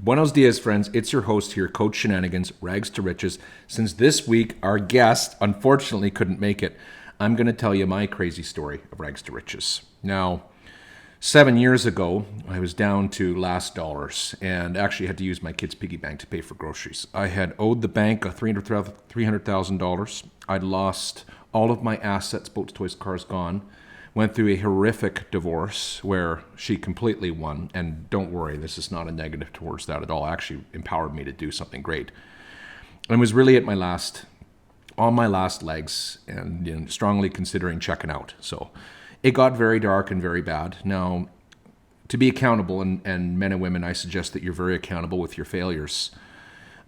Buenos dias, friends. It's your host here, Coach Shenanigans, Rags to Riches. Since this week, our guest unfortunately couldn't make it, I'm going to tell you my crazy story of Rags to Riches. Now, 7 years ago, I was down to last dollars and actually had to use my kids' piggy bank to pay for groceries. I had owed the bank $300,000. I'd lost all of my assets, boats, toys, cars gone. Went through a horrific divorce where she completely won. And don't worry, this is not a negative towards that at all. It actually empowered me to do something great. And was really on my last legs and strongly considering checking out. So it got very dark and very bad. Now, to be accountable, and men and women, I suggest that you're very accountable with your failures.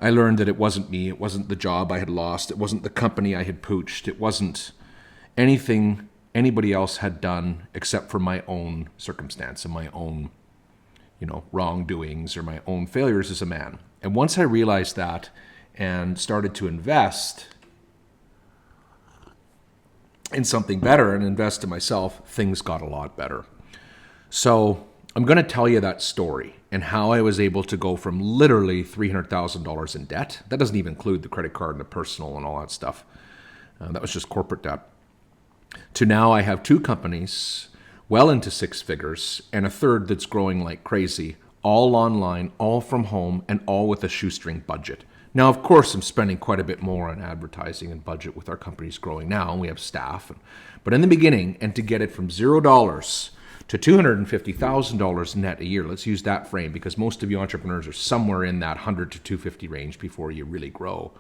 I learned that it wasn't me. It wasn't the job I had lost. It wasn't the company I had pooched. It wasn't anything anybody else had done except for my own circumstance and my own, wrongdoings or my own failures as a man. And once I realized that and started to invest in something better and invest in myself, things got a lot better. So I'm going to tell you that story and how I was able to go from literally $300,000 in debt. That doesn't even include the credit card and the personal and all that stuff. That was just corporate debt. To now I have two companies, well into six figures, and a third that's growing like crazy, all online, all from home, and all with a shoestring budget. Now, of course, I'm spending quite a bit more on advertising and budget with our companies growing now, and we have staff. But in the beginning, and to get it from $0 to $250,000 net a year, let's use that frame because most of you entrepreneurs are somewhere in that 100 to 250 range before you really grow.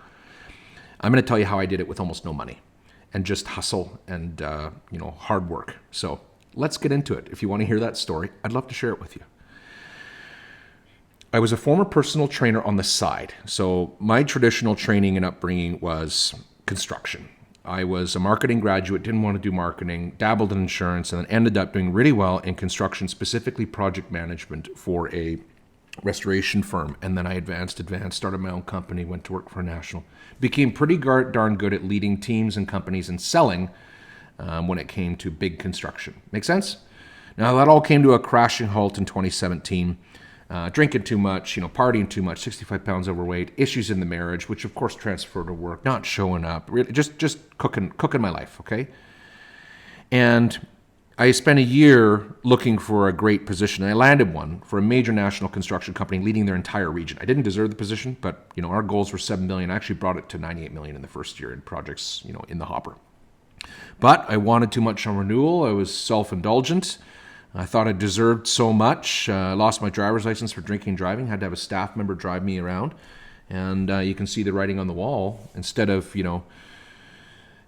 I'm going to tell you how I did it with almost no money. And just hustle and, hard work. So let's get into it. If you want to hear that story, I'd love to share it with you. I was a former personal trainer on the side. So my traditional training and upbringing was construction. I was a marketing graduate, didn't want to do marketing, dabbled in insurance, and then ended up doing really well in construction, specifically project management for a restoration firm. And then I advanced, started my own company, went to work for a national. Became pretty darn good at leading teams and companies and selling when it came to big construction. Make sense? Now that all came to a crashing halt in 2017. Drinking too much, partying too much, 65 pounds overweight, issues in the marriage, which of course transferred to work, not showing up, really just cooking my life, okay? And I spent a year looking for a great position. I landed one for a major national construction company leading their entire region. I didn't deserve the position, but our goals were $7 million. I actually brought it to $98 million in the first year in projects, in the hopper. But I wanted too much on renewal. I was self-indulgent. I thought I deserved so much. I lost my driver's license for drinking and driving. Had to have a staff member drive me around. And you can see the writing on the wall. Instead of,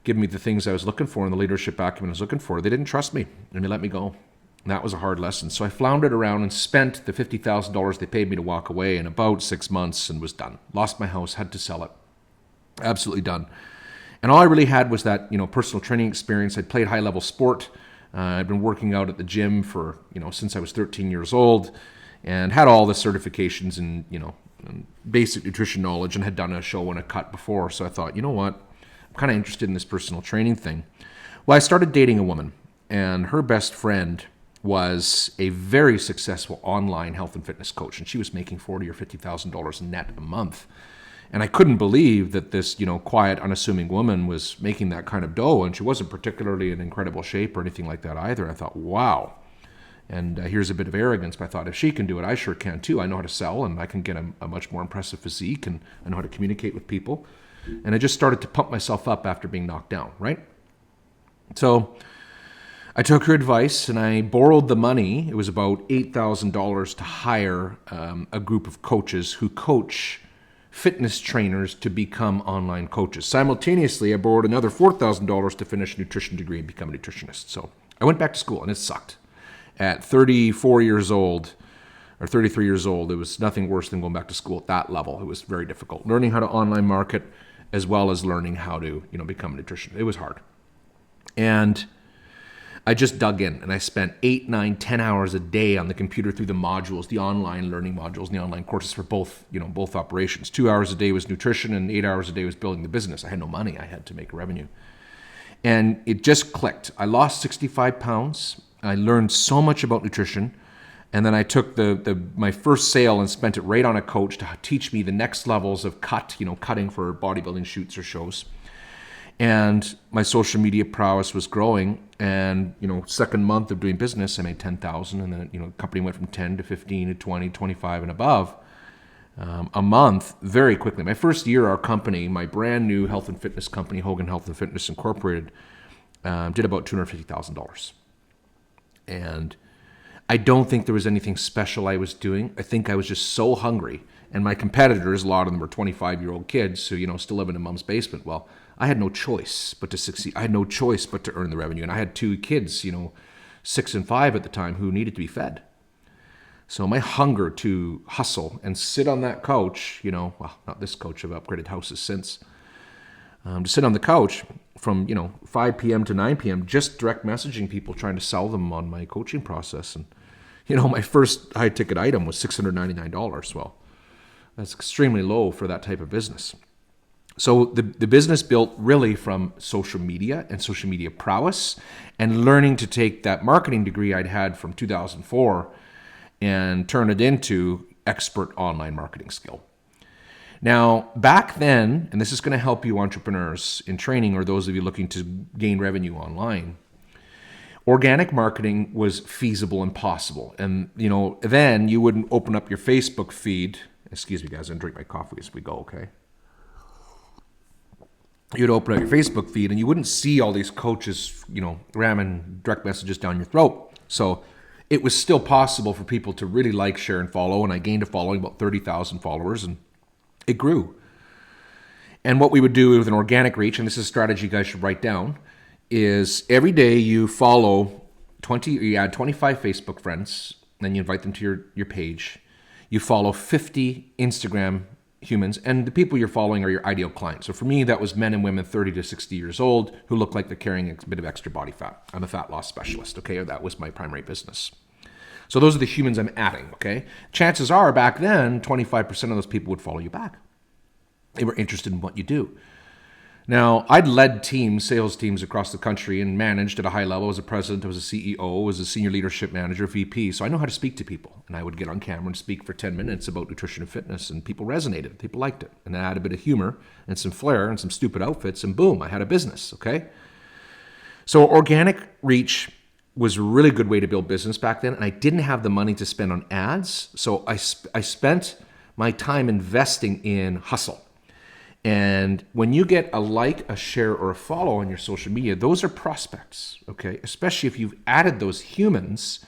give me the things I was looking for and the leadership acumen I was looking for. They didn't trust me and they let me go. And that was a hard lesson. So I floundered around and spent the $50,000 they paid me to walk away in about 6 months and was done. Lost my house, had to sell it. Absolutely done. And all I really had was that, personal training experience. I'd played high-level sport. I'd been working out at the gym for, since I was 13 years old and had all the certifications and, and basic nutrition knowledge and had done a show and a cut before. So I thought, you know what? I'm kind of interested in this personal training thing. Well, I started dating a woman, and her best friend was a very successful online health and fitness coach, and she was making $40,000 or $50,000 net a month. And I couldn't believe that this, quiet, unassuming woman was making that kind of dough, and she wasn't particularly in incredible shape or anything like that either. I thought, wow. And here's a bit of arrogance, but I thought if she can do it, I sure can too. I know how to sell, and I can get a much more impressive physique, and I know how to communicate with people. And I just started to pump myself up after being knocked down, right? So I took her advice and I borrowed the money. It was about $8,000 to hire a group of coaches who coach fitness trainers to become online coaches. Simultaneously, I borrowed another $4,000 to finish a nutrition degree and become a nutritionist. So I went back to school and it sucked. At 34 years old, or 33 years old, it was nothing worse than going back to school at that level. It was very difficult. Learning how to online market as well as learning how to, become a nutritionist. It was hard. And I just dug in and I spent 8, 9, 10 hours a day on the computer through the modules, the online learning modules and the online courses for both operations. 2 hours a day was nutrition and 8 hours a day was building the business. I had no money. I had to make revenue. And it just clicked. I lost 65 pounds. I learned so much about nutrition. And then I took my first sale and spent it right on a coach to teach me the next levels of cutting for bodybuilding shoots or shows. And my social media prowess was growing. And, second month of doing business, I made 10,000. And then, the company went from 10 to 15 to 20, 25 and above a month very quickly. My first year, our company, my brand new health and fitness company, Hogan Health and Fitness Incorporated, did about $250,000. And I don't think there was anything special I was doing. I think I was just so hungry. And my competitors, a lot of them were 25-year-old kids who, still living in mom's basement. Well, I had no choice but to succeed. I had no choice but to earn the revenue. And I had two kids, 6 and 5 at the time, who needed to be fed. So my hunger to hustle and sit on that couch, well, not this couch, I've upgraded houses since, to sit on the couch from, 5 p.m. to 9 p.m., just direct messaging people, trying to sell them on my coaching process. And, my first high ticket item was $699. Well, that's extremely low for that type of business. So the business built really from social media and social media prowess and learning to take that marketing degree I'd had from 2004 and turn it into expert online marketing skill. Now, back then, and this is going to help you entrepreneurs in training or those of you looking to gain revenue online, organic marketing was feasible and possible. And, then you wouldn't open up your Facebook feed. Excuse me, guys, I'm going to drink my coffee as we go, okay? You'd open up your Facebook feed and you wouldn't see all these coaches, ramming direct messages down your throat. So it was still possible for people to really like, share, and follow. And I gained a following, about 30,000 followers, and it grew. And what we would do with an organic reach, and this is a strategy you guys should write down, is every day you you add 25 Facebook friends, then you invite them to your page. You follow 50 Instagram humans, and the people you're following are your ideal clients. So for me, that was men and women 30 to 60 years old who look like they're carrying a bit of extra body fat. I'm a fat loss specialist, okay? That was my primary business. So those are the humans I'm adding, okay? Chances are back then, 25% of those people would follow you back. They were interested in what you do. Now, I'd led teams, sales teams across the country and managed at a high level as a president, as a CEO, as a senior leadership manager, VP. So I know how to speak to people. And I would get on camera and speak for 10 minutes about nutrition and fitness, and people resonated. People liked it. And I had a bit of humor and some flair and some stupid outfits, and boom, I had a business, okay? So organic reach was a really good way to build business back then, and I didn't have the money to spend on ads. So I spent my time investing in hustle. And when you get a like, a share, or a follow on your social media, those are prospects, okay? Especially if you've added those humans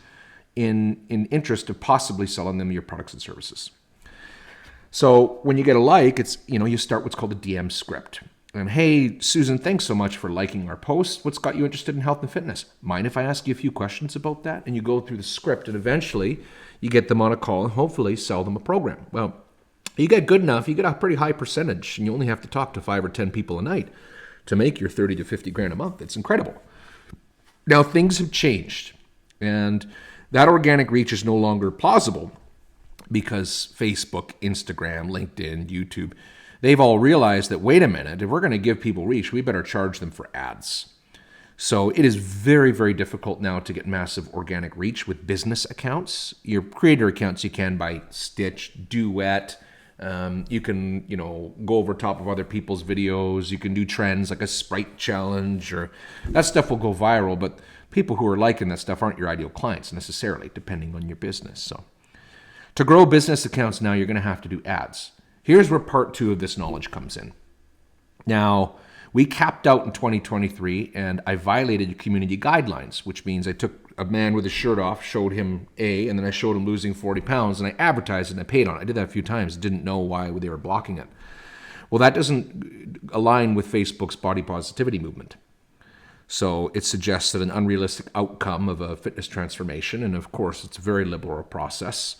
in interest of possibly selling them your products and services. So when you get a like, it's, you start what's called a DM script. And hey, Susan, thanks so much for liking our post. What's got you interested in health and fitness? Mind if I ask you a few questions about that? And you go through the script, and eventually you get them on a call and hopefully sell them a program. Well, you get good enough, you get a pretty high percentage, and you only have to talk to 5 or 10 people a night to make your 30 to 50 grand a month. It's incredible. Now, things have changed, and that organic reach is no longer plausible because Facebook, Instagram, LinkedIn, YouTube, they've all realized that, wait a minute, if we're going to give people reach, we better charge them for ads. So it is very, very difficult now to get massive organic reach with business accounts. Your creator accounts you can by Stitch, Duet. You can, go over top of other people's videos. You can do trends like a Sprite challenge, or that stuff will go viral. But people who are liking that stuff aren't your ideal clients necessarily, depending on your business. So to grow business accounts now, you're going to have to do ads. Here's where part 2 of this knowledge comes in. Now, we capped out in 2023, and I violated community guidelines, which means I took a man with his shirt off, showed him A, and then I showed him losing 40 pounds, and I advertised it and I paid on it. I did that a few times, didn't know why they were blocking it. Well, that doesn't align with Facebook's body positivity movement. So it suggests that an unrealistic outcome of a fitness transformation, and of course, it's a very liberal process,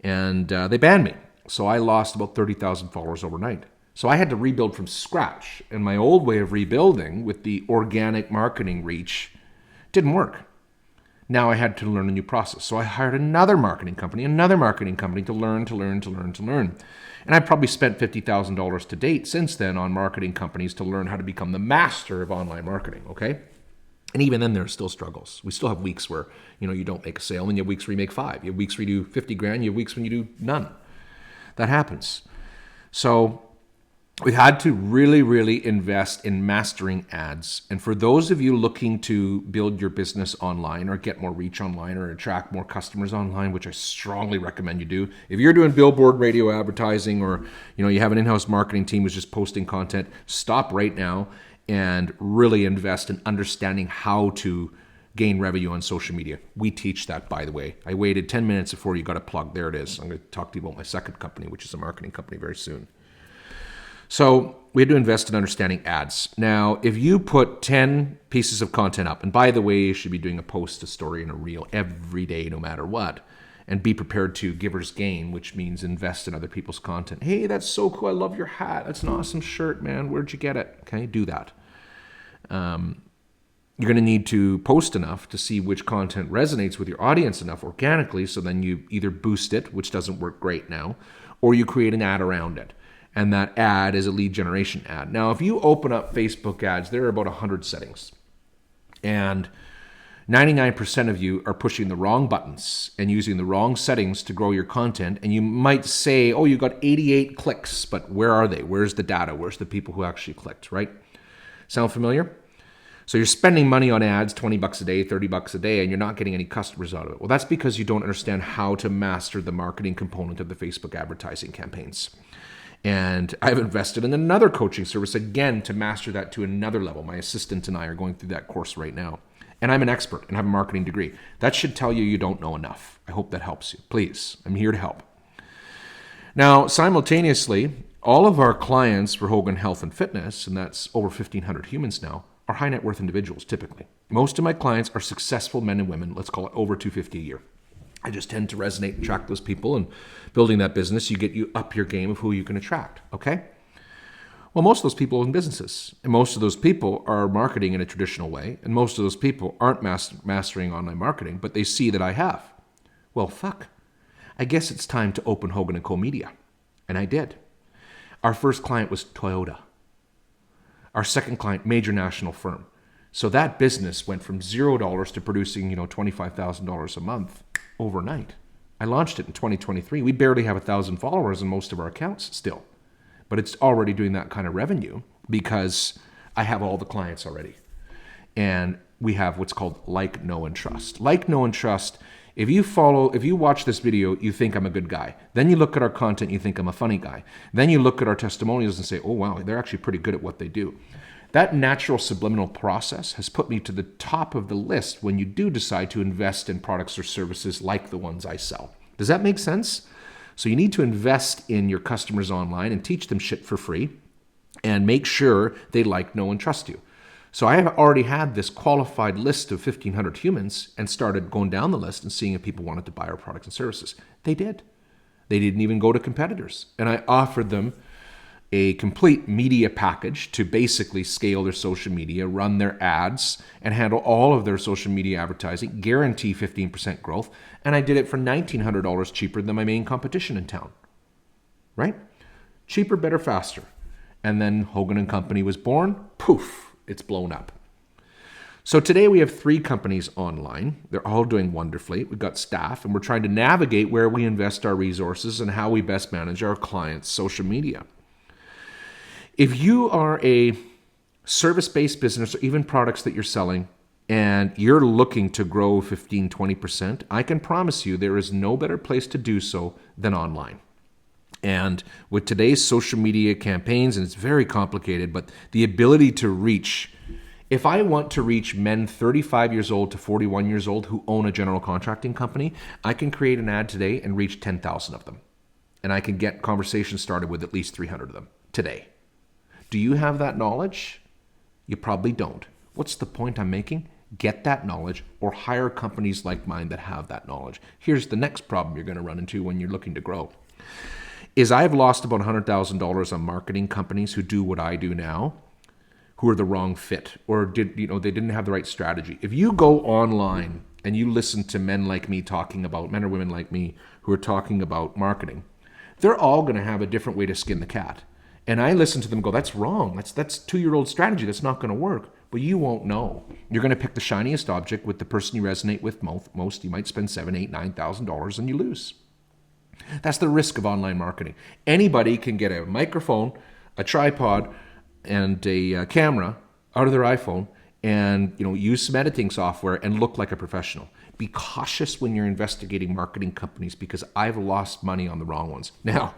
and they banned me. So I lost about 30,000 followers overnight. So I had to rebuild from scratch, and my old way of rebuilding with the organic marketing reach didn't work. Now I had to learn a new process. So I hired another marketing company to learn. And I probably spent $50,000 to date since then on marketing companies to learn how to become the master of online marketing, okay? And even then, there are still struggles. We still have weeks where, you don't make a sale, and you have weeks where you make 5. You have weeks where you do 50 grand. You have weeks when you do none. That happens. So we've had to really, really invest in mastering ads. And for those of you looking to build your business online or get more reach online or attract more customers online, which I strongly recommend you do. If you're doing billboard radio advertising, or you have an in-house marketing team who's just posting content, stop right now and really invest in understanding how to gain revenue on social media. We teach that, by the way. I waited 10 minutes before you got a plug. There it is. I'm going to talk to you about my second company, which is a marketing company, very soon. So we had to invest in understanding ads. Now, if you put 10 pieces of content up, and by the way, you should be doing a post, a story, and a reel every day, no matter what, and be prepared to giver's gain, which means invest in other people's content. Hey, that's so cool. I love your hat. That's an awesome shirt, man. Where'd you get it? Okay, do that. You're going to need to post enough to see which content resonates with your audience enough organically, so then you either boost it, which doesn't work great now, or you create an ad around it. And that ad is a lead generation ad. Now, if you open up Facebook ads, there are about 100 settings. And 99% of you are pushing the wrong buttons and using the wrong settings to grow your content. And you might say, oh, you got 88 clicks, but where are they? Where's the data? Where's the people who actually clicked, right? Sound familiar? So you're spending money on ads, $20 a day, $30 a day, and you're not getting any customers out of it. Well, that's because you don't understand how to master the marketing component of the Facebook advertising campaigns. And I've invested in another coaching service, again, to master that to another level. My assistant and I are going through that course right now. And I'm an expert and have a marketing degree. That should tell you you don't know enough. I hope that helps you. Please, I'm here to help. Now, simultaneously, all of our clients for Hogan Health and Fitness, and that's over 1,500 humans now, are high net worth individuals typically. Most of my clients are successful men and women, let's call it over $250 a year. I just tend to resonate and attract those people, and building that business, you up your game of who you can attract, okay? Well, most of those people own businesses, and most of those people are marketing in a traditional way, and most of those people aren't mastering online marketing, but they see that I have. Well, fuck. I guess it's time to open Hogan Co Media, and I did. Our first client was Toyota. Our second client, major national firm. So that business went from $0 to producing, $25,000 a month overnight. I launched it in 2023. We barely have 1,000 followers in most of our accounts still, but it's already doing that kind of revenue because I have all the clients already. And we have what's called like, know, and trust. Like, know, and trust. If you watch this video, you think I'm a good guy. Then you look at our content, you think I'm a funny guy. Then you look at our testimonials and say, oh, wow, they're actually pretty good at what they do. That natural subliminal process has put me to the top of the list when you do decide to invest in products or services like the ones I sell. Does that make sense? So you need to invest in your customers online and teach them shit for free and make sure they like, know, and trust you. So I have already had this qualified list of 1,500 humans and started going down the list and seeing if people wanted to buy our products and services. They did. They didn't even go to competitors. And I offered them a complete media package to basically scale their social media, run their ads, and handle all of their social media advertising, guarantee 15% growth. And I did it for $1,900 cheaper than my main competition in town. Right? Cheaper, better, faster. And then Hogan & Company was born. Poof, it's blown up. So today we have 3 companies online. They're all doing wonderfully. We've got staff, and we're trying to navigate where we invest our resources and how we best manage our clients' social media. If you are a service-based business or even products that you're selling and you're looking to grow 15, 20%, I can promise you there is no better place to do so than online. And with today's social media campaigns, and it's very complicated, but the ability to reach, if I want to reach men 35 years old to 41 years old who own a general contracting company, I can create an ad today and reach 10,000 of them. And I can get conversations started with at least 300 of them today. Do you have that knowledge? You probably don't. What's the point I'm making? Get that knowledge or hire companies like mine that have that knowledge. Here's the next problem you're going to run into when you're looking to grow. Is I've lost about $100,000 on marketing companies who do what I do now, who are the wrong fit or they didn't have the right strategy. If you go online and you listen to men like me talking about, men or women like me who are talking about marketing, they're all going to have a different way to skin the cat. And I listen to them go, that's wrong. That's 2-year-old strategy. That's not going to work. but you won't know. You're going to pick the shiniest object with the person you resonate with most. You might spend $7,000, $8,000, $9,000 and you lose. That's the risk of online marketing. Anybody can get a microphone, a tripod, and a camera out of their iPhone and use some editing software and look like a professional. Be cautious when you're investigating marketing companies, because I've lost money on the wrong ones. Now,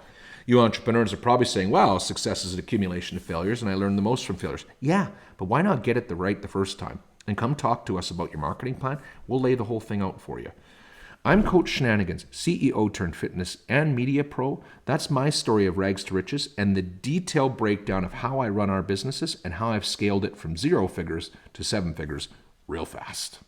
you entrepreneurs are probably saying, wow, success is an accumulation of failures and I learned the most from failures. Yeah, but why not get it right the first time? And come talk to us about your marketing plan. We'll lay the whole thing out for you. I'm Coach Shenanigans, CEO turned fitness and media pro. That's my story of rags to riches and the detailed breakdown of how I run our businesses and how I've scaled it from 0 figures to 7 figures real fast.